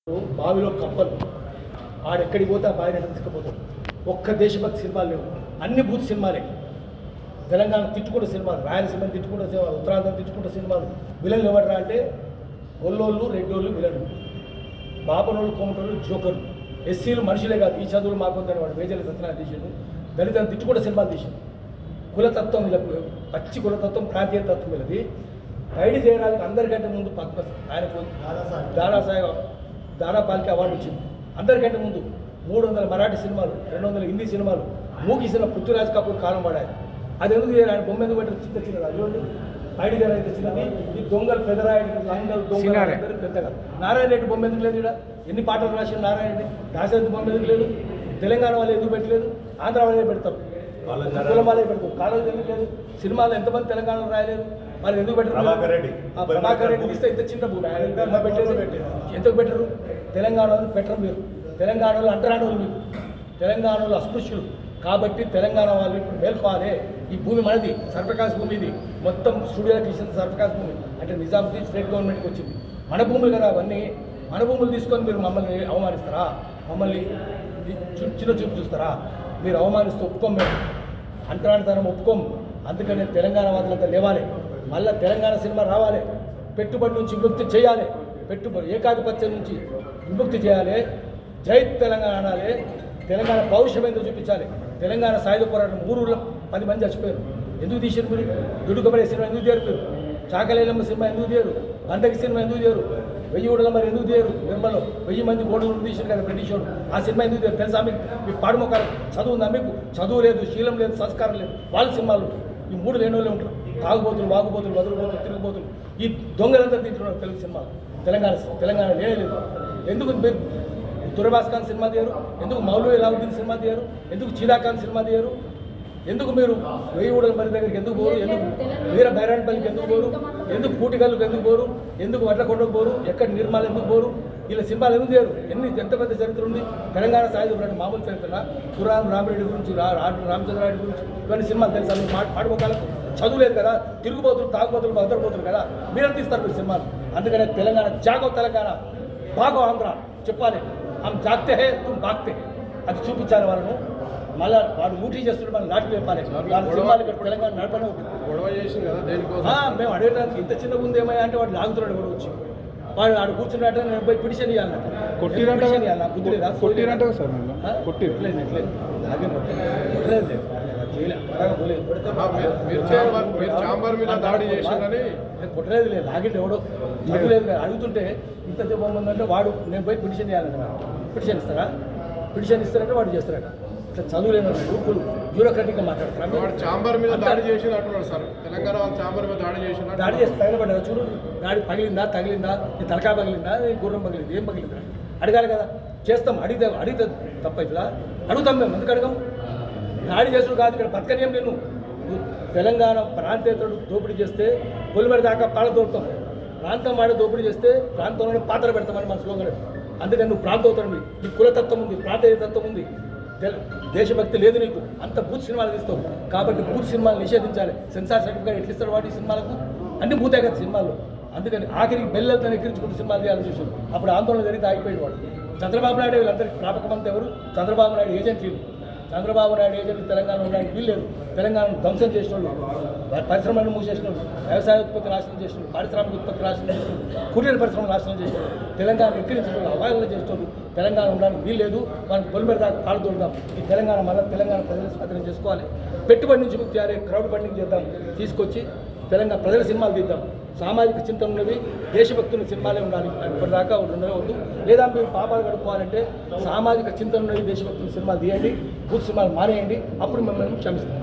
బావిలో కప్పలు ఆడెక్కడికి పోతే ఆ బావిని ఎట్లా తీసుకుపోతాడు. ఒక్క దేశభక్తి సినిమాలు లేవు, అన్ని బూత్ సినిమాలే. తెలంగాణ తిట్టుకుంటే సినిమాలు, రాయలసీమని తిట్టుకుంటే సినిమాలు, ఉత్తరాంధ్ర తిట్టుకుంటే సినిమాలు. విలన్లు ఎవడరా అంటే ఒల్లోళ్ళు, రెడ్డోళ్ళు విలన్లు, బాపనోళ్ళు, కోమటోళ్ళు జోకర్లు. ఎస్సీలు మనుషులే కాదు, ఈ చదువులు మాకొద్దని వాడు మేజర్ల సత్యనారాయణ తీసిండు. దళితులను తిట్టుకుంటే సినిమాలు తీసిండు. కులతత్వం వీళ్ళకు, పచ్చి కులతత్వం, ప్రాంతీయ తత్వం వీళ్ళది. ఐడి చేయడానికి అందరికంటే ముందు పద్మ ఆయనకు దాదాపాలికి అవార్డు వచ్చింది. అందరికంటే ముందు 300 మరాఠీ సినిమాలు, 200 హిందీ సినిమాలు, మూకీ సినిమా పృథ్వీరాజ్ కపూర్ కాలం వాడారు. అది ఎందుకు చేయరు? ఆయన బొమ్మ ఎందుకు పెట్టారు? చిన్నది అటువంటి ఐడి గారు అయితే చిన్నది. ఈ దొంగలు పెదరాయుడు, లంగలు దొంగలు పెద్దగా. నారాయణ రెడ్డి బొమ్మ ఎందుకు లేదు? ఇక్కడ ఎన్ని పాటలు రాసిన నారాయణ రెడ్డి, దాశరథి బొమ్మ ఎందుకు లేదు? తెలంగాణ వాళ్ళు ఎందుకు పెట్టలేదు? ఆంధ్ర వాళ్ళే పెడతారు, కులం వాళ్ళే పెడతారు. కాలేజీ ఎందుకు లేదు? సినిమాలు ఎంతమంది తెలంగాణలో రాయలేదు? మరి ఎందుకు పెట్టరు? ప్రభాకర్ రెడ్డి ఇస్తే ఇంత చిన్న భూమి ఆయన పెట్టారు. ఎందుకు పెట్టరు? తెలంగాణలో పెట్టరు. మీరు తెలంగాణలో అంటరాని వాళ్ళు, మీకు తెలంగాణలో అస్పృశ్యులు కాబట్టి తెలంగాణ వాళ్ళు ఇప్పుడు మేల్కోవాలి. ఈ భూమి మనది, సర్ఫకాస్ భూమి. ఇది మొత్తం స్టూడియోకి ఇచ్చిన సర్ఫకాస్ భూమి అంటే నిజాముద్దీన్ స్టేట్ గవర్నమెంట్కి వచ్చింది. మన భూములు కదా అవన్నీ. మన భూములు తీసుకొని మీరు మమ్మల్ని అవమానిస్తారా? మమ్మల్ని చిన్న చూపు చూస్తారా? మీరు అవమానిస్తూ ఒప్పుకోం, మేము అంటరానితనం ఒప్పుకోం. అందుకని తెలంగాణ వాదులంతా లేవాలి. మళ్ళీ తెలంగాణ సినిమా రావాలి. పెట్టుబడి నుంచి విముక్తి చేయాలి. పెట్టుబడి ఏకాధిపత్యం నుంచి విముక్తి చేయాలి. జై తెలంగాణ అనాలి. తెలంగాణ పౌరుషం ఎందుకు చూపించాలి. తెలంగాణ సాయుధ పోరాటం 3 ఊళ్ళో 10 మంది చచ్చిపోయారు. ఎందుకు తీసారు మీరు? దుడుకబడే సినిమా ఎందుకు తీయరు? మీరు చాకలేలమ్మ సినిమా ఎందుకు తీయరు? గంటకి సినిమా ఎందుకు తీయరు? 1000 ఊళ్ళ మరి ఎందుకు తీయరు? నిర్మలో 1000 మంది గోడలు తీసారు కదా బ్రిటిష్ వాడు. ఆ సినిమా ఎందుకు తీయరు? తెలుసా మీకు? మీ పాడుమొక్కలు చదువు ఉందా మీకు? చదువు లేదు, శీలం లేదు, సంస్కారం లేదు. వాళ్ళ సినిమాలు ఈ 3 లేనోళ్ళే ఉంటారు. తాగుబోతులు, వాగుబోతులు, వదులుబోతులు, తిరుగుబోతులు, ఈ దొంగలందరూ తింటున్నారు తెలుగు సినిమాలు. తెలంగాణ లేదు. ఎందుకు మీరు తురబాస్ ఖాన్ సినిమా తీయరు? ఎందుకు మౌలవీ అల్లావుద్దీన్ సినిమా తీయరు? ఎందుకు చీదా ఖాన్ సినిమా తీయరు? ఎందుకు మీరు 1000 ఊడల మరి దగ్గరికి ఎందుకు పోరు? ఎందుకు వీర బైరాన్పల్లికి ఎందుకు పోరు? ఎందుకు పూటికల్లుకు ఎందుకు పోరు? ఎందుకు వడ్లకొండకు పోరు? ఎక్కడ నిర్మాలు ఎందుకు పోరు? వీళ్ళ సినిమాలు ఎందుకు చేయరు? ఎంత పెద్ద చరిత్ర ఉంది తెలంగాణ సాయుధ పోరాటం. మామూలు చరిత్ర. పురాణం రామరెడ్డి గురించి, రామచంద్రారెడ్డి గురించి ఇవన్నీ సినిమాలు తెలుసా? మీరు పాడుకోకాలకు చదువు లేదు కదా. తిరుగుబోతులు, తాగుబోతులు, భద్రపోతులు కదా. మీరంతా తీస్తారు మీరు సినిమాలు. అందుకనే తెలంగాణ జాగో, తెలంగాణ బాగో ఆంధ్ర చెప్పాలి. हम जागते हैं तुम भागते हैं అది చూపించాలి వాళ్ళను. మళ్ళీ వాడు ఊటీ చేస్తుంటే మనం నాటి చెప్పాలి. వాళ్ళ సినిమాలు ఇక్కడ తెలంగాణ నడపనే గొడవ చేసింది కదా దేనికోసం. మేము అడగడానికి ఇంత చిన్న ముందు ఏమయ్యా అంటే వాడు లాగుతున్నాడు. కూడా వచ్చి వాడు ఆడు కూర్చున్నట్టు నేను పోయి పిటిషన్ ఇవ్వాలన్నట్టు. కొట్టిరంటే కుదిరేదా? కొట్టిరంటే సార్ కొట్టిరట్లేదు మీరు చాంబర్ మీద దాడి చేసిందని కొట్టలేదు లేదు. లాగిండి ఎవడో చదువులేదు కదా. అడుగుతుంటే ఇంత చెప్పమందంటే వాడు నేను పోయి పిటిషన్ ఇవ్వాలంటే పిటిషన్ ఇస్తారా? పిటిషన్ ఇస్తారంటే వాడు చేస్తారట. ఇట్లా చదువులేని గ్రూపులు బ్యూరోక్రాటిక్గా మాట్లాడతారు. వాడు చాంబర్ మీద దాడి చేసి అంటున్నాడు సార్. తెలంగాణ వాళ్ళు చాంబర్ మీద దాడి చేసి తగలబడ్డా చూడు. దాడి తగిలిందా? ఈ తలకాయ పగిలిందా? ఈ గుర్రం పగిలింది? ఏం పగిలిందా? అడగాలి కదా. చేస్తాం. అడిగితే తప్పవుతుందా? అడుగుతాం మేము. ఎందుకు అడగం? దాడి చేసుడు కాదు ఇక్కడ బతకనేం. నేను తెలంగాణ ప్రాంతేతరుడు దోపిడీ చేస్తే పొలిమేర దాకా పాల దొరుకుతాం. ప్రాంతం వాడే దోపిడీ చేస్తే ప్రాంతంలోనే పాత్ర పెడతామని మన స్లోగన్. అందుకని నువ్వు ప్రాంతోత్తరం, నీ కులతత్వం ఉంది, ప్రాంతీయ తత్వం ఉంది, దేశభక్తి లేదు నీకు. అంత బూత్ సినిమాలు తీస్తావు కాబట్టి బూత్ సినిమాలు నిషేధించాలి. సెన్సార్ సర్టిఫికేట్ ఎట్లా ఇస్తాడు వాటి సినిమాలకు? అన్ని బూతే కదా సినిమాలు. అందుకని ఆఖరికి బెల్లలతో ఎక్కించుకుంటూ సినిమాలు చేయాలని చూసాడు. అప్పుడు ఆందోళన జరిగితే ఆగిపోయాడు వాడు. చంద్రబాబు నాయుడు వీళ్ళందరికీ ప్రాపకమంతా ఎవరు? చంద్రబాబు నాయుడు ఏజెంట్లు. చంద్రబాబు నాయుడు ఏజెంట్లు తెలంగాణ ఉండడానికి వీల్లేదు. తెలంగాణను ధ్వంసం చేసిన వాళ్ళు, పరిశ్రమలను మూసేసిన వాళ్ళు, వ్యవసాయ ఉత్పత్తి నాశనం చేసిన వాళ్ళు, పారిశ్రామిక ఉత్పత్తి నాశనం చేసిన వాళ్ళు, కుటీర పరిశ్రమలు నాశనం చేసిన వాళ్ళు, తెలంగాణ ఎక్కిరించిన వాళ్ళు, అవాయిదాలు చేసిన వాళ్ళు తెలంగాణ ఉండడానికి వీల్లేదు. వాళ్ళని పొలిమేర దాకా పాలు తోడుదాం. ఈ తెలంగాణ మళ్ళీ తెలంగాణ ప్రజలు స్వాధీనం చేసుకోవాలి. పెట్టుబడి నుంచి ముక్తి అయ్యే క్రౌడ్ ఫండింగ్ చేద్దాం. తీసుకొచ్చి తెలంగాణ ప్రజల సినిమాలు తీద్దాం. సామాజిక చింతన ఉన్నవి, దేశభక్తుల సినిమాలే ఉండాలి. ఇప్పటిదాకా ఉండవద్దు. లేదా మీరు పాపాలు గడుపుకోవాలంటే సామాజిక చింతన ఉన్నవి, దేశభక్తుల సినిమాలు తీయండి. బూత్ సినిమాలు మానేయండి. అప్పుడు మిమ్మల్ని క్షమిస్తాం.